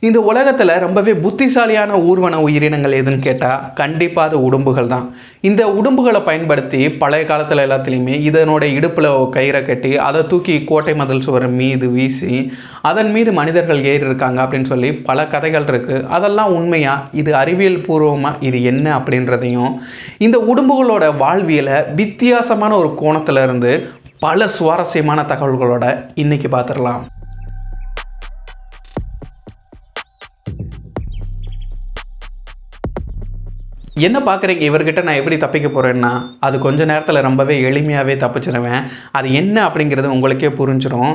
இந்த உலகத்தில் ரொம்பவே புத்திசாலியான ஊர்வன உயிரினங்கள் எதுன்னு கேட்டால் கண்டிப்பாக அது உடும்புகள் தான். இந்த உடும்புகளை பயன்படுத்தி பழைய காலத்தில் எல்லாத்துலேயுமே இதனோட இடுப்பில் கயிறை கட்டி அதை தூக்கி கோட்டை மதில் சுவர் மீது வீசி அதன் மீது மனிதர்கள் ஏறி இருக்காங்க அப்படின்னு சொல்லி பல கதைகள் இருக்குது. அதெல்லாம் உண்மையா, இது அறிவியல் பூர்வமாக இது என்ன அப்படின்றதையும், இந்த உடும்புகளோட வாழ்வியலை வித்தியாசமான ஒரு கோணத்தில் இருந்து பல சுவாரஸ்யமான தகவல்களோட இன்னைக்கு பார்த்துடலாம். என்ன பார்க்குறீங்க, இவர்கிட்ட நான் எப்படி தப்பிக்க போகிறேன்னா, அது கொஞ்ச நேரத்தில் ரொம்பவே எளிமையாகவே தப்பிச்சிடுவேன். அது என்ன அப்படிங்கிறது உங்களுக்கே புரிஞ்சிடும்.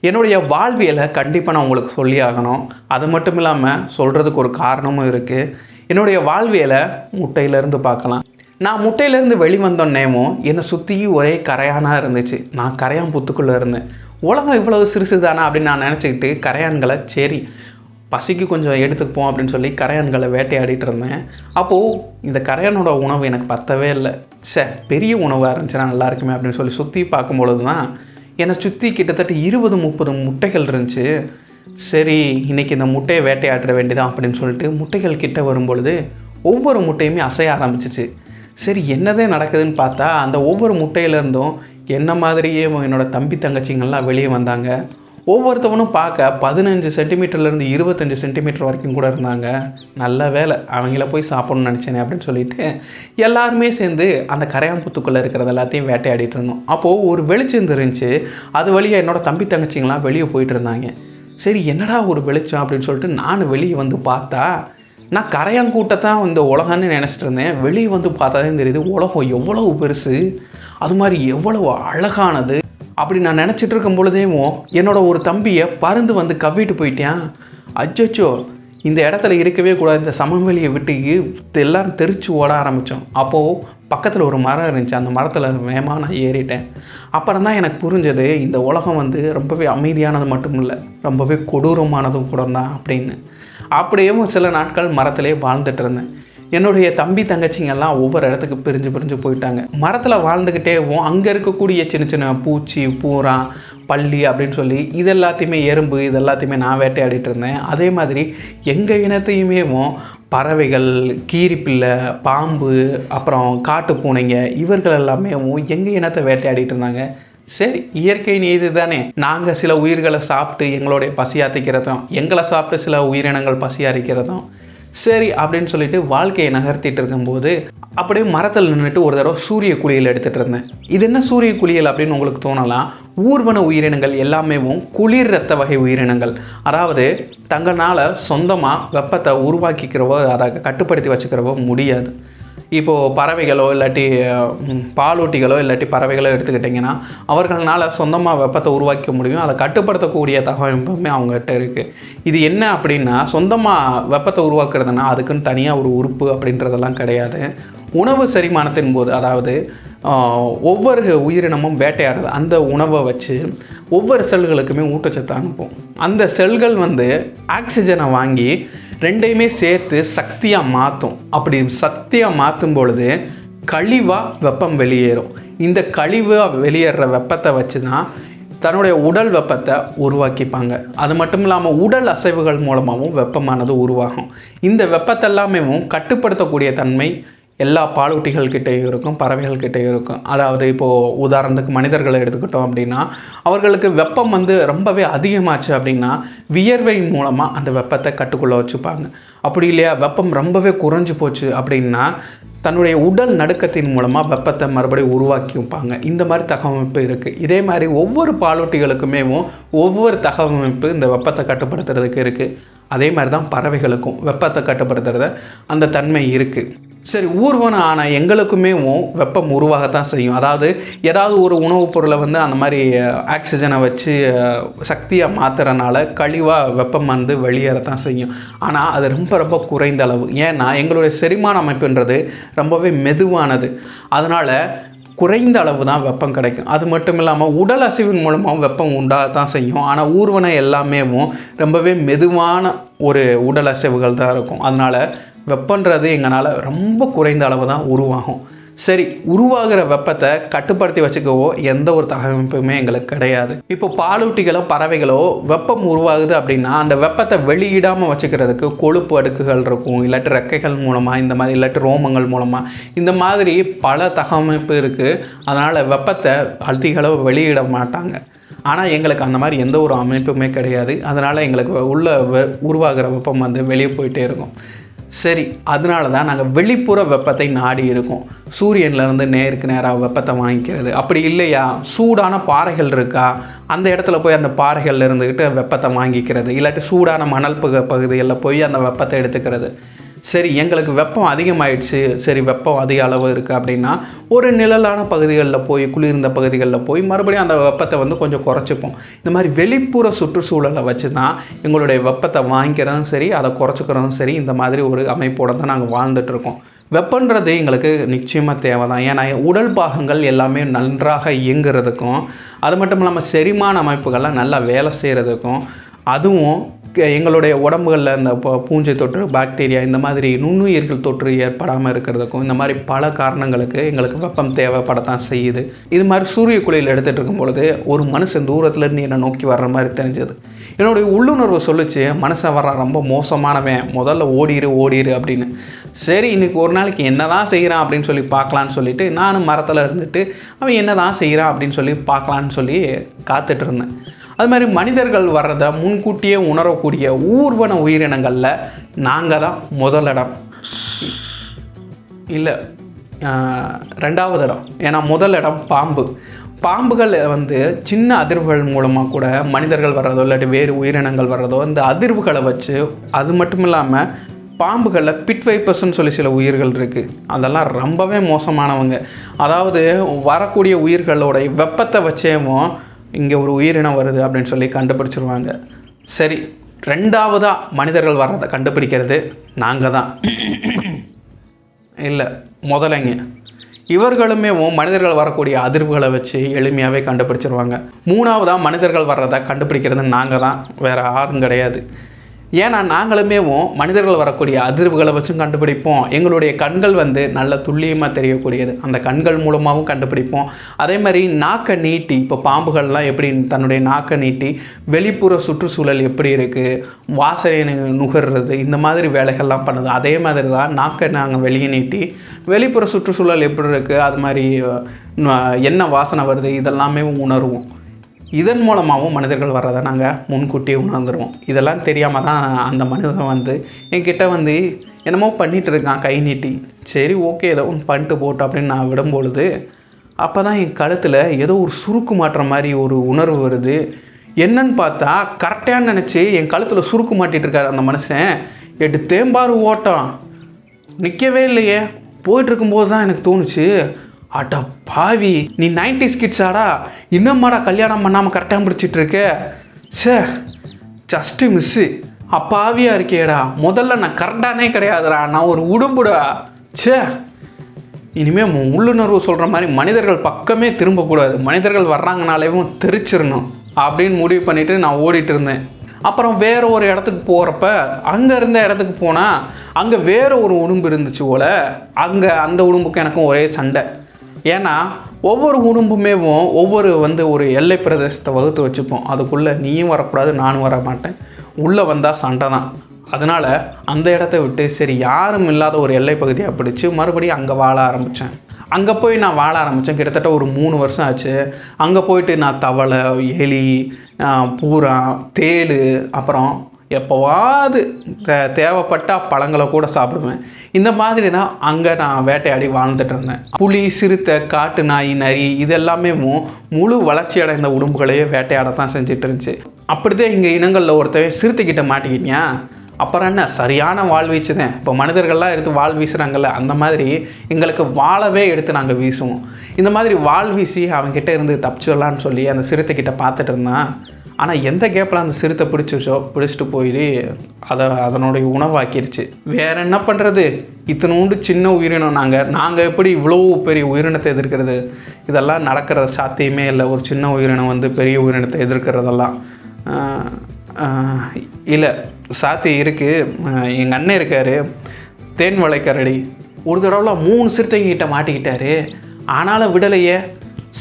என்னுடைய வாழ்வியலை கண்டிப்பாக நான் உங்களுக்கு சொல்லி ஆகணும். அது மட்டும் இல்லாமல் சொல்கிறதுக்கு ஒரு காரணமும் இருக்குது. என்னுடைய வாழ்வியலை முட்டையிலேருந்து பார்க்கலாம். நான் முட்டையிலேருந்து வெளிவந்தோன்னேவும் என்னை சுற்றி ஒரே கரையானாக இருந்துச்சு. நான் கரையான் புத்துக்குள்ளே இருந்தேன். உலகம் இவ்வளவு சிறுசு தானே அப்படின்னு நான் நினச்சிக்கிட்டு கரையான்களை சரி பசிக்கு கொஞ்சம் எடுத்துக்குப்போம் அப்படின்னு சொல்லி கரையான்களை வேட்டையாடிட்டு இருந்தேன். அப்போது இந்த கரையானோட உணவு எனக்கு பத்தவே இல்லை. பெரிய உணவாக இருந்துச்சுன்னா நல்லா இருக்குமே அப்படின்னு சொல்லி சுற்றி பார்க்கும்பொழுது தான் என்னை சுற்றி கிட்டத்தட்ட 20-30 முட்டைகள் இருந்துச்சு. சரி, இன்றைக்கி இந்த முட்டையை வேட்டையாட வேண்டியதான் அப்படின்னு சொல்லிட்டு முட்டைகள் கிட்ட வரும்பொழுது ஒவ்வொரு முட்டையுமே அசைய ஆரம்பிச்சிச்சு. சரி, என்னதே நடக்குதுன்னு பார்த்தா அந்த ஒவ்வொரு முட்டையிலேருந்தும் என்ன மாதிரியே என்னோடய தம்பி தங்கச்சிங்கள்லாம் வெளியே வந்தாங்க. ஒவ்வொருத்தவனும் பார்க்க 15 சென்டிமீட்டர்லேருந்து 25 சென்டிமீட்டர் வரைக்கும் கூட இருந்தாங்க. நல்ல வேலை, அவங்கள போய் சாப்பிட்ணுன்னு நினச்சேனே அப்படின்னு சொல்லிட்டு எல்லாருமே சேர்ந்து அந்த கரையான் புத்துக்குள்ளே இருக்கிறது எல்லாத்தையும் வேட்டையாடிட்டு இருந்தோம். அப்போது ஒரு வெளிச்சம் இருந்துச்சு. அது வழியாக என்னோடய தம்பி தங்கச்சிங்களாம் வெளியே போயிட்டு இருந்தாங்க. சரி, என்னடா ஒரு வெளிச்சம் அப்படின்னு சொல்லிட்டு நான் வெளியே வந்து பார்த்தா, நான் கரையாங்கூட்டத்தான் இந்த உலகம்னு நினச்சிட்டு இருந்தேன். வெளியே வந்து பார்த்தா தான் தெரியுது உலகம் எவ்வளவு பெருசு, அது மாதிரி எவ்வளவு அழகானது. அப்படி நான் நினச்சிட்டு இருக்கும் பொழுதேவும் என்னோட ஒரு தம்பியை பருந்து வந்து கவ்விட்டு போயிட்டேன். அச்சோ, இந்த இடத்துல இருக்கவே கூடாது, இந்த சமவெளியை விட்டு எல்லோரும் தெரிச்சு ஓட ஆரம்பித்தோம். அப்போது பக்கத்தில் ஒரு மரம் இருந்துச்சு. அந்த மரத்தில் வேகமாக நான் ஏறிட்டேன். அப்புறம் தான் எனக்கு புரிஞ்சது, இந்த உலகம் வந்து ரொம்பவே அமைதியானது மட்டும் இல்லை, ரொம்பவே கொடூரமானதும் கூட தான் அப்படின்னு. அப்படியும் சில நாட்கள் மரத்திலே வாழ்ந்துட்டு இருந்தேன். என்னுடைய தம்பி தங்கச்சிங்கெல்லாம் ஒவ்வொரு இடத்துக்கு பிரிஞ்சு போயிட்டாங்க. மரத்தில் வாழ்ந்துக்கிட்டேவும் அங்கே இருக்கக்கூடிய சின்ன சின்ன பூச்சி, பூரா, பள்ளி அப்படின்னு சொல்லி இது எல்லாத்தையுமே, எறும்பு, இது எல்லாத்தையுமே நான் வேட்டையாடிட்டு இருந்தேன். அதே மாதிரி எங்கள் இனத்தையுமேவும் பறவைகள், கீரிப்பிள்ளை, பாம்பு, அப்புறம் காட்டு பூனைங்க, இவர்கள் எல்லாமே எங்கள் இனத்தை வேட்டையாடிட்டு இருந்தாங்க. சரி, இயற்கை நீதி தானே. நாங்கள் சில உயிர்களை சாப்பிட்டு எங்களுடைய பசியாத்திக்கிறதும், எங்களை சாப்பிட்டு சில உயிரினங்கள் பசியாரிக்கிறதும் சரி அப்படின்னு சொல்லிட்டு வாழ்க்கையை நகர்த்திட்டு இருக்கும்போது அப்படியே மரத்தில் நின்றுட்டு ஒரு தடவை சூரிய குளியல் எடுத்துகிட்டு இருந்தேன். இது என்ன சூரிய குளியல் அப்படின்னு உங்களுக்கு தோணலாம். ஊர்வன உயிரினங்கள் எல்லாமே குளிர் ரத்த வகை உயிரினங்கள். அதாவது தங்களால் சொந்தமாக வெப்பத்தை உருவாக்கிக்கிறவோ அதை கட்டுப்படுத்தி வச்சுக்கிறவோ முடியாது. இப்போது பறவைகளோ இல்லாட்டி பாலூட்டிகளோ இல்லாட்டி பறவைகளோ எடுத்துக்கிட்டிங்கன்னா அவர்களால் சொந்தமாக வெப்பத்தை உருவாக்க முடியும். அதை கட்டுப்படுத்தக்கூடிய தகவமைப்புமே அவங்ககிட்ட இருக்குது. இது என்ன அப்படின்னா, சொந்தமாக வெப்பத்தை உருவாக்குறதுனா அதுக்குன்னு தனியாக ஒரு உறுப்பு அப்படின்றதெல்லாம் கிடையாது. உணவு செரிமானத்தின் போது, அதாவது ஒவ்வொரு உயிரினமும் வேட்டையாடுறது, அந்த உணவை வச்சு ஒவ்வொரு செல்களுக்குமே ஊட்டச்சத்து அனுப்பும். அந்த செல்கள் வந்து ஆக்சிஜனை வாங்கி ரெண்டையுமே சேர்த்து சக்தியாக மாற்றும். அப்படி சக்தியாக மாற்றும் பொழுது கழிவாக வெப்பம் வெளியேறும். இந்த கழிவாக வெளியேற வெப்பத்தை வச்சு தான் தன்னுடைய உடல் வெப்பத்தை உருவாக்கிப்பாங்க. அது மட்டும் இல்லாமல் உடல் அசைவுகள் மூலமாகவும் வெப்பமானது உருவாகும். இந்த வெப்பத்தெல்லாமே கட்டுப்படுத்தக்கூடிய தன்மை எல்லா பாலூட்டிகள்கிட்டையும் இருக்கும், பறவைகள்கிட்டையும் இருக்கும். அதாவது இப்போது உதாரணத்துக்கு மனிதர்களை எடுத்துக்கிட்டோம் அப்படின்னா, அவர்களுக்கு வெப்பம் வந்து ரொம்பவே அதிகமாச்சு அப்படின்னா வியர்வை மூலமாக அந்த வெப்பத்தை கட்டுக்குள்ளே வச்சுப்பாங்க. அப்படி இல்லையா, வெப்பம் ரொம்பவே குறைஞ்சி போச்சு அப்படின்னா தன்னுடைய உடல் நடுக்கத்தின் மூலமாக வெப்பத்தை மறுபடியும் உருவாக்கி வைப்பாங்க. இந்த மாதிரி தகவமைப்பு இருக்குது. இதே மாதிரி ஒவ்வொரு பாலூட்டிகளுக்குமே ஒவ்வொரு தகவமைப்பு இந்த வெப்பத்தை கட்டுப்படுத்துறதுக்கு இருக்குது. அதே மாதிரி தான் பறவைகளுக்கும் வெப்பத்தை கட்டுப்படுத்துறத அந்த தன்மை இருக்குது. சரி, ஊர்வன ஆன எங்களுக்குமே வெப்பம் உருவாகத்தான் செய்யும். அதாவது ஏதாவது ஒரு உணவுப் பொருளை வந்து அந்த மாதிரி ஆக்சிஜனை வச்சு சக்தியாக மாற்றுறனால கழிவாக வெப்பம் வந்து வெளியேறத்தான் செய்யும். ஆனால் அது ரொம்ப ரொம்ப குறைந்த அளவு. ஏன்னா எங்களுடைய செரிமான அமைப்புன்றது ரொம்பவே மெதுவானது. அதனால் குறைந்த அளவு தான் வெப்பம் கிடைக்கும். அது மட்டும் இல்லாமல் உடல் அசைவின் மூலமாக வெப்பம் உண்டாக தான் செய்யும். ஆனால் ஊர்வன எல்லாமே ரொம்பவே மெதுவான ஒரு உடல் அசைவுகள் தான் இருக்கும். அதனால் வெப்பன்றது எங்களால் ரொம்ப குறைந்த அளவு தான் உருவாகும். சரி, உருவாகிற வெப்பத்தை கட்டுப்படுத்தி வச்சுக்கவோ எந்த ஒரு தகவமைப்புமே எங்களுக்கு கிடையாது. இப்போ பாலூட்டிகளோ பறவைகளோ வெப்பம் உருவாகுது அப்படின்னா அந்த வெப்பத்தை வெளியிடாமல் வச்சுக்கிறதுக்கு கொழுப்பு அடுக்குகள் இருக்கும், இல்லாட்டி ரெக்கைகள் மூலமாக, இந்த மாதிரி இல்லாட்டி ரோமங்கள் மூலமாக, இந்த மாதிரி பல தகவமைப்பு இருக்குது. அதனால் வெப்பத்தை அதிக அளவு வெளியிட மாட்டாங்க. ஆனால் எங்களுக்கு அந்த மாதிரி எந்த ஒரு அமைப்புமே கிடையாது. அதனால் எங்களுக்கு உருவாகிற வெப்பம் வந்து வெளியே போயிட்டே இருக்கும். சரி, அதனால தான் நாங்கள் வெளிப்புற வெப்பத்தை நாடி இருக்கோம். சூரியன்லேருந்து நேருக்கு நேராக வெப்பத்தை வாங்கிக்கிறது. அப்படி இல்லையா, சூடான பாறைகள் இருக்கா, அந்த இடத்துல போய் அந்த பாறைகளில் இருந்துக்கிட்டு வெப்பத்தை வாங்கிக்கிறது, இல்லாட்டி சூடான மணல் பகுதிகளில் போய் அந்த வெப்பத்தை எடுத்துக்கிறது. சரி, எங்களுக்கு வெப்பம் அதிகமாகிடுச்சு, சரி வெப்பம் அதிக அளவு இருக்குது அப்படின்னா ஒரு நிழலான பகுதிகளில் போய், குளிர்ந்த பகுதிகளில் போய் மறுபடியும் அந்த வெப்பத்தை வந்து கொஞ்சம் குறைச்சிப்போம். இந்த மாதிரி வெளிப்புற சுற்றுச்சூழலை வச்சு தான் எங்களுடைய வெப்பத்தை வாங்கிக்கிறதும் சரி, அதை குறைச்சிக்கிறதும் சரி, இந்த மாதிரி ஒரு அமைப்போடு தான் நாங்கள் வாழ்ந்துட்டுருக்கோம். வெப்பன்றது எங்களுக்கு நிச்சயமாக தேவை தான். ஏன்னா உடல் பாகங்கள் எல்லாமே நன்றாக இயங்குறதுக்கும், அது மட்டும் இல்லாமல் செரிமான அமைப்புகள்லாம் நல்லா வேலை செய்கிறதுக்கும், அதுவும் எங்களுடைய உடம்புகளில் இந்த பூஞ்சை தொற்று, பாக்டீரியா, இந்த மாதிரி நுண்ணுயிர்கள் தொற்று ஏற்படாமல் இருக்கிறதுக்கும், இந்த மாதிரி பல காரணங்களுக்கு எங்களுக்கு வெப்பம் தேவைப்படத்தான் செய்யுது. இது மாதிரி சூரிய குளியல் எடுத்துகிட்டு இருக்கும் பொழுது ஒரு மனுஷன் தூரத்துலேருந்து என்னை நோக்கி வர்ற மாதிரி தெரிஞ்சது. என்னுடைய உள்ளுணர்வு சொல்லிச்சு, மனுஷன் வர்றான், ரொம்ப மோசமானவன், முதல்ல ஓடிரு அப்படின்னு. சரி, இன்றைக்கி ஒரு நாளைக்கு என்ன தான் செய்கிறான் அப்படின்னு சொல்லி பார்க்கலான்னு சொல்லிவிட்டு நானும் மரத்தில் இருந்துட்டு அவன் என்ன தான் செய்கிறான் அப்படின்னு சொல்லி பார்க்கலான்னு சொல்லி காத்துட்டு இருந்தேன். அது மாதிரி மனிதர்கள் வர்றதை முன்கூட்டியே உணரக்கூடிய ஊர்வன உயிரினங்களில் நாங்கள் தான் முதலிடம், இல்லை 2வது இடம். ஏன்னா முதல் இடம் பாம்புகள் வந்து சின்ன அதிர்வுகள் மூலமாக கூட மனிதர்கள் வர்றதோ இல்லாட்டி வேறு உயிரினங்கள் வர்றதோ இந்த அதிர்வுகளை வச்சு, அது மட்டும் இல்லாமல் பாம்புகளில் பிட் வைப்பர்ஸ்ன்னு சொல்லி சில உயிர்கள் இருக்குது. அதெல்லாம் ரொம்பவே மோசமானவங்க. அதாவது வரக்கூடிய உயிர்களோட வெப்பத்தை வச்சேவும் இங்கே ஒரு உயிரினம் வருது அப்படின்னு சொல்லி கண்டுபிடிச்சிருவாங்க. சரி, 2வதாக மனிதர்கள் வர்றதை கண்டுபிடிக்கிறது நாங்கள் தான், இல்லை முதலைங்க. இவர்களுமே மனிதர்கள் வரக்கூடிய அதிர்வுகளை வச்சு எளிமையாகவே கண்டுபிடிச்சிருவாங்க. 3வதாக மனிதர்கள் வர்றதை கண்டுபிடிக்கிறது நாங்கள் தான், வேறு யாரும் கிடையாது. ஏன்னா நாங்களுமே மனிதர்கள் வரக்கூடிய அதிர்வுகளை வச்சும் கண்டுபிடிப்போம். எங்களுடைய கண்கள் வந்து நல்ல துல்லியமாக தெரியக்கூடியது, அந்த கண்கள் மூலமாகவும் கண்டுபிடிப்போம். அதே மாதிரி நாக்கை நீட்டி, இப்போ பாம்புகள்லாம் எப்படி தன்னுடைய நாக்கை நீட்டி வெளிப்புற சுற்றுச்சூழல் எப்படி இருக்குது, வாசனை நுகர்றது, இந்த மாதிரி வேலைகள்லாம் பண்ணுது. அதே மாதிரி தான் நாக்கை நாங்கள் வெளியே நீட்டி வெளிப்புற சுற்றுச்சூழல் எப்படி இருக்குது, அது மாதிரி என்ன வாசனை வருது, இதெல்லாமே உணர்வோம். இதன் மூலமாகவும் மனிதர்கள் வர்றதை நாங்கள் முன்கூட்டியே உணர்ந்துருவோம். இதெல்லாம் தெரியாமல் தான் அந்த மனிதன் வந்து என்கிட்ட வந்து என்னமோ பண்ணிகிட்டு இருக்கான் கை நீட்டி. சரி, ஓகே, ஏதோ ஒன்று பண்ணிட்டு போட்டோம் அப்படின்னு நான் விடும்பொழுது அப்போ தான் என் கழுத்தில் ஏதோ ஒரு சுருக்கு மாட்டுற மாதிரி ஒரு உணர்வு வருது. என்னன்னு பார்த்தா கரெக்டாக நினச்சி என் கழுத்தில் சுருக்கு மாட்டிகிட்டு இருக்காரு அந்த மனுஷன். தேம்பாறு ஓட்டம் நிற்கவே இல்லையே. போயிட்டுருக்கும்போது தான் எனக்கு தோணுச்சு, அட்டா பாவி, நீ 90s கிட்ஸாடா, இன்னமாடா கல்யாணம் பண்ணாமல் கரெக்டாக பிடிச்சிட்ருக்க, சே ஜஸ்ட்டு மிஸ்ஸு, அப்பாவியாக இருக்கேடா, முதல்ல நான் கரெக்டானே கிடையாதுடா, நான் ஒரு உடும்புடா, சே. இனிமேல் உள்ளுணர்வு சொல்கிற மாதிரி மனிதர்கள் பக்கமே திரும்பக்கூடாது, மனிதர்கள் வர்றாங்கனாலேயும் தெரிச்சிடணும் அப்படின்னு முடிவு பண்ணிவிட்டு நான் ஓடிட்டு இருந்தேன். அப்புறம் வேறு ஒரு இடத்துக்கு போகிறப்ப அங்கே இருந்த இடத்துக்கு போனால் அங்கே வேறு ஒரு உடும்பு இருந்துச்சு போல். அங்கே அந்த உடும்புக்கும் எனக்கும் ஒரே சண்டை. ஏன்னா ஒவ்வொரு உடம்புமே ஒவ்வொரு ஒரு எல்லை பிரதேசத்தை வகுத்து வச்சுப்போம். அதுக்குள்ளே நீயும் வரக்கூடாது, நானும் வர மாட்டேன், உள்ளே வந்தால் சண்டை தான். அதனால் அந்த இடத்த விட்டு சரி யாரும் இல்லாத ஒரு எல்லை பகுதியை பிடிச்சி மறுபடியும் அங்கே வாழ ஆரம்பித்தேன். அங்கே போய் நான் வாழ ஆரம்பித்தேன். கிட்டத்தட்ட ஒரு 3 வருஷம் ஆச்சு. அங்கே போயிட்டு நான் தவளை, எலி, பூரா, தேள், அப்புறம் எப்போவாது தேவைப்பட்டால் பழங்களை கூட சாப்பிடுவேன். இந்த மாதிரி தான் அங்கே நான் வேட்டையாடி வாழ்ந்துட்டு இருந்தேன். புலி, சிறுத்தை, காட்டு நாய், நரி இதெல்லாமே முழு வளர்ச்சி அடைந்த உடம்புகளையே வேட்டையாடத்தான் செஞ்சுட்டு இருந்துச்சு. அப்படிதான் இங்கே இனங்களில் ஒருத்தர் சிறுத்தைக்கிட்ட மாட்டிக்கிட்டியா, அப்புறம் என்ன சரியான வாள் வீச்சு தான். இப்போ மனிதர்கள்லாம் எடுத்து வாள் வீசுகிறாங்கல்ல, அந்த மாதிரி எங்களுக்கு வாழவே எடுத்து நாங்கள் வீசுவோம். இந்த மாதிரி வாள் வீசி அவங்ககிட்ட இருந்து தப்பிச்சிடலான்னு சொல்லி அந்த சிறுத்தைக்கிட்ட பார்த்துட்டு இருந்தான். ஆனால் எந்த கேப்பில் அந்த சிறுத்தை பிடிச்சிட்டு போயிட்டு அதனுடைய உணவாக்கிருச்சு. வேறு என்ன பண்ணுறது, இத்தனோண்டு சின்ன உயிரினம். நாங்கள் எப்படி இவ்வளோ பெரிய உயிரினத்தை எதிர்க்கிறது? இதெல்லாம் நடக்கிற சாத்தியமே இல்லை. ஒரு சின்ன உயிரினம் பெரிய உயிரினத்தை எதிர்க்கிறதெல்லாம் இல்லை, சாத்தியம் இருக்குது. எங்கள் அண்ணன் இருக்கார், தேன் வளைக்கரடி, ஒரு தடவை 3 சிறுத்தைங்கிட்ட மாட்டிக்கிட்டாரு. ஆனாலும் விடலையே.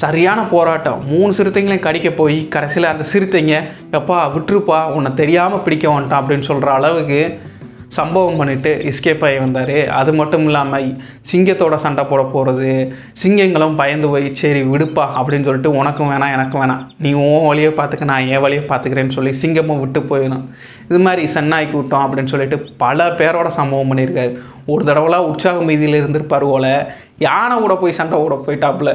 சரியான போராட்டம். 3 சிறுத்தைங்களையும் கடிக்க போய் கடைசியில் அந்த சிறுத்தைங்க எப்பா விட்டுருப்பா உன்னை தெரியாமல் பிடிக்க வந்துட்டான் அப்படின்னு சொல்கிற அளவுக்கு சம்பவம் பண்ணிவிட்டு எஸ்கேப் ஆகி வந்தார். அது மட்டும் இல்லாமல் சிங்கத்தோட சண்டை போட போகிறது, சிங்கங்களும் பயந்து போய் சரி விடுப்பா அப்படின்னு சொல்லிட்டு உனக்கும் வேணாம் எனக்கும் வேணாம், நீ உன் வழியை பார்த்துக்க நான் என் வழியை பார்த்துக்கிறேன்னு சொல்லி சிங்கமும் விட்டு போயிடும். இது மாதிரி சென்னாய்க்கு விட்டோம் அப்படின்னு சொல்லிட்டு பல பேரோட சம்பவம் பண்ணியிருக்காரு. ஒரு தடவைலாம் உற்சாக மீதியில் இருந்திருப்பார் போல, யானை கூட போய் சண்டை கூட போயிட்டாப்புல.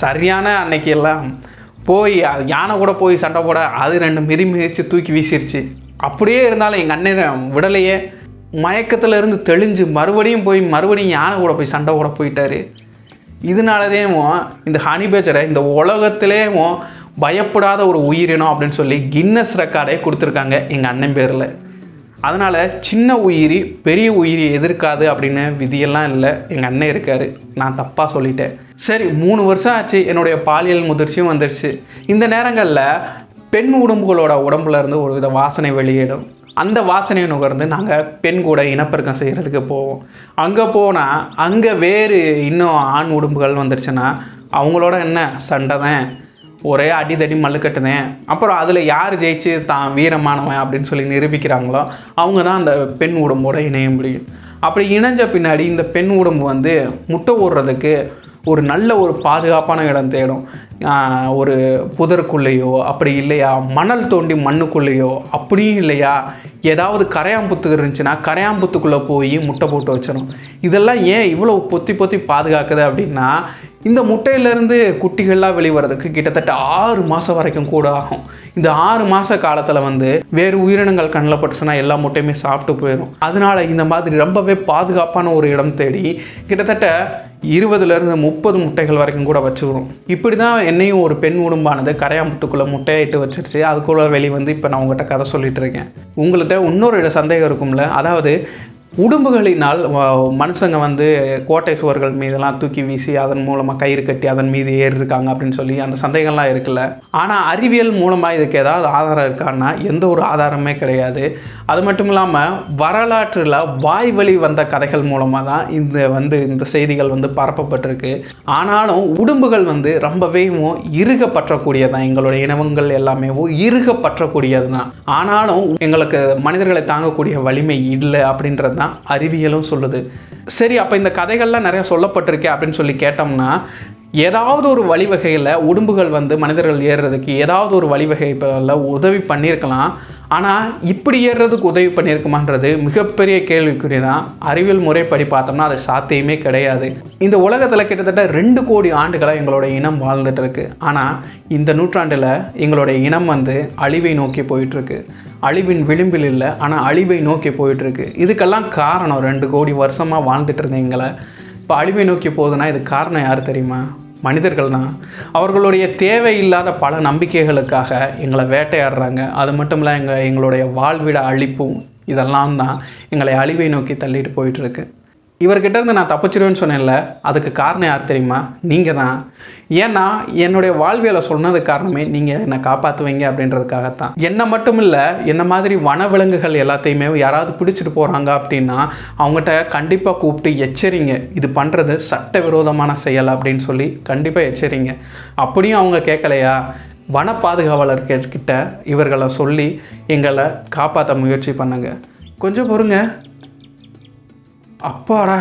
சரியான அன்னைக்கு எல்லாம் போய் யானை கூட போய் சண்டை போட அது 2 மிதிச்சு தூக்கி வீசிருச்சு. அப்படியே இருந்தாலும் எங்கள் அண்ணன் விடலையே. மயக்கத்தில் இருந்து தெளிஞ்சு மறுபடியும் யானை கூட போய் சண்டை கூட போயிட்டார். இதனாலதேவும் இந்த ஹனி பேஜரை இந்த உலகத்திலேயும் பயப்படாத ஒரு உயிரினம் அப்படின்னு சொல்லி கின்னஸ் ரெக்கார்டே கொடுத்துருக்காங்க எங்கள் அண்ணன் பேரில். அதனால் சின்ன உயிரி பெரிய உயிரி எதிர்க்காது அப்படின்னு விதியெல்லாம் இல்லை. எங்கள் அண்ணன் இருக்கார், நான் தப்பாக சொல்லிட்டேன். சரி 3 வருஷம் ஆச்சு, என்னுடைய பாலியல் முதிர்ச்சியும் வந்துடுச்சு. இந்த நேரங்களில் பெண் உடம்புகளோட உடம்புல இருந்து ஒரு வித வாசனை வெளியிடும். அந்த வாசனையை நுகர்ந்து நாங்கள் பெண் கூட இனப்பெருக்கம் செய்கிறதுக்கு போவோம். அங்கே போனால் அங்கே வேறு இன்னும் ஆண் உடம்புகள் வந்துடுச்சுன்னா அவங்களோட என்ன சண்டை தான், ஒரே அடிதடி மல்லுக்கட்டுதேன். அப்புறம் அதில் யார் ஜெயிச்சு தான் வீரமானவன் அப்படின்னு சொல்லி நிரூபிக்கிறாங்களோ அவங்க தான் அந்த பெண் உடம்போட இணைய முடியும். அப்படி இணைஞ்ச பின்னாடி இந்த பெண் உடம்பு வந்து முட்டை ஓடுறதுக்கு ஒரு நல்ல ஒரு பாதுகாப்பான இடம் தேடும். ஒரு புதருக்குள்ளேயோ அப்படி இல்லையா மணல் தோண்டி மண்ணுக்குள்ளேயோ அப்படியும் இல்லையா ஏதாவது கரையாம்புத்து இருந்துச்சுன்னா கரையாம்புத்துக்குள்ளே போய் முட்டை போட்டு வச்சிடும். இதெல்லாம் ஏன் இவ்வளோ பொத்தி பாதுகாக்குது அப்படின்னா, இந்த முட்டையிலேருந்து குட்டிகள்லாம் வெளிவரதுக்கு கிட்டத்தட்ட 6 மாதம் வரைக்கும் கூட ஆகும். இந்த 6 மாத காலத்தில் வந்து வேறு உயிரினங்கள் கண்ணில் பட்டுச்சுன்னா எல்லா முட்டையுமே சாப்பிட்டு போயிடும். அதனால் இந்த மாதிரி ரொம்பவே பாதுகாப்பான ஒரு இடம் தேடி கிட்டத்தட்ட 20லேருந்து 30 முட்டைகள் வரைக்கும் கூட வச்சுக்கிறோம். இப்படி தான் என்னையும் ஒரு பெண் உடம்பானது கரையாம்புத்துக்குள்ளே முட்டையிட்டு வச்சிருச்சு. அதுக்குள்ளே வெளியே வந்து இப்போ நான் உங்கள்கிட்ட கதை சொல்லிட்டு இருக்கேன். உங்கள்கிட்ட இன்னொரு சந்தேகம் இருக்கும்ல, அதாவது உடும்புகளினால் மனுஷங்க வந்து கோட்டை சுவர்கள் மீதெல்லாம் தூக்கி வீசி அதன் மூலமாக கயிறு கட்டி அதன் மீது ஏறிருக்காங்க அப்படின்னு சொல்லி அந்த சந்தேகம்லாம் இருக்குல்ல. ஆனால் அறிவியல் மூலமாக இதுக்கு ஏதாவது ஆதாரம் இருக்கான்னா எந்த ஒரு ஆதாரமே கிடையாது. அது மட்டும் இல்லாமல் வரலாற்றில் வாய் வழி வந்த கதைகள் மூலமாக தான் இந்த செய்திகள் வந்து பரப்பப்பட்டிருக்கு. ஆனாலும் உடும்புகள் வந்து ரொம்பவே இறுக பற்றக்கூடியதான். எங்களுடைய இனவங்கள் எல்லாமே இறுக பற்றக்கூடியது தான். ஆனாலும் எங்களுக்கு மனிதர்களை தாங்கக்கூடிய வலிமை இல்லை அப்படின்றது அறிவியலும் சொல்லுது. சரி, அப்போ இந்த கதைகள்லாம் நிறைய சொல்லப்பட்டிருக்கே அப்படின்னு சொல்லி கேட்டோம்னா, ஏதாவது ஒரு வழிவகையில் உடும்புகள் வந்து மனிதர்கள் ஏறுறதுக்கு ஏதாவது ஒரு வழிவகையில் உதவி பண்ணியிருக்கலாம். ஆனால் இப்படி ஏறுறதுக்கு உதவி பண்ணியிருக்குமான்றது மிகப்பெரிய கேள்விக்குறி தான். அறிவியல் முறைப்படி பார்த்தோம்னா அது சாத்தியமே கிடையாது. இந்த உலகத்தில் கிட்டத்தட்ட 2 கோடி ஆண்டுகளாக எங்களோட இனம் வாழ்ந்துட்டு இருக்கு. ஆனால் இந்த நூற்றாண்டில் எங்களுடைய இனம் வந்து அழிவை நோக்கி போயிட்டுருக்கு. அழிவின் விளிம்பில் இல்லை, ஆனால் அழிவை நோக்கி போயிட்டுருக்கு. இதுக்கெல்லாம் காரணம் 2 கோடி வருஷமாக வாழ்ந்துட்டு இருந்தீங்களே இப்போ அழிவை நோக்கி போகுதுன்னா இது காரணம் யார் தெரியுமா? மனிதர்கள் தான். அவர்களுடைய தேவையில்லாத பல நம்பிக்கைகளுக்காக எங்களை வேட்டையாடுறாங்க. அது மட்டும் இல்லை எங்களுடைய வாழ்விட அழிப்பும் இதெல்லாம் தான் எங்களை அழிவை நோக்கி தள்ளிட்டு போயிட்டுருக்கு. இவர்கிட்ட இருந்து நான் தப்பிச்சிருவேன்னு சொன்னேன்ல, அதுக்கு காரணம் யார் தெரியுமா? நீங்கள் தான். ஏன்னா என்னுடைய வாழ்வியலை சொன்னது காரணமே நீங்கள் என்னை காப்பாற்றுவீங்க அப்படின்றதுக்காகத்தான். என்னை மட்டும் இல்லை, என்ன மாதிரி வனவிலங்குகள் எல்லாத்தையுமே யாராவது பிடிச்சிட்டு போகிறாங்க அப்படின்னா அவங்ககிட்ட கண்டிப்பாக கூப்பிட்டு எச்சரிங்க, இது பண்ணுறது சட்டவிரோதமான செயல் அப்படின்னு சொல்லி கண்டிப்பாக எச்சரிங்க. அப்படியும் அவங்க கேட்கலையா, வன பாதுகாவலர்கிட்ட இவர்களை சொல்லி எங்களை காப்பாற்ற முயற்சி பண்ணுங்க. கொஞ்சம் பொறுங்க. அப்பாடா,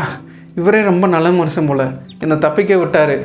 இவரே ரொம்ப நல்ல மனுஷன் போல, என்னை தப்பிக்க விட்டாரு.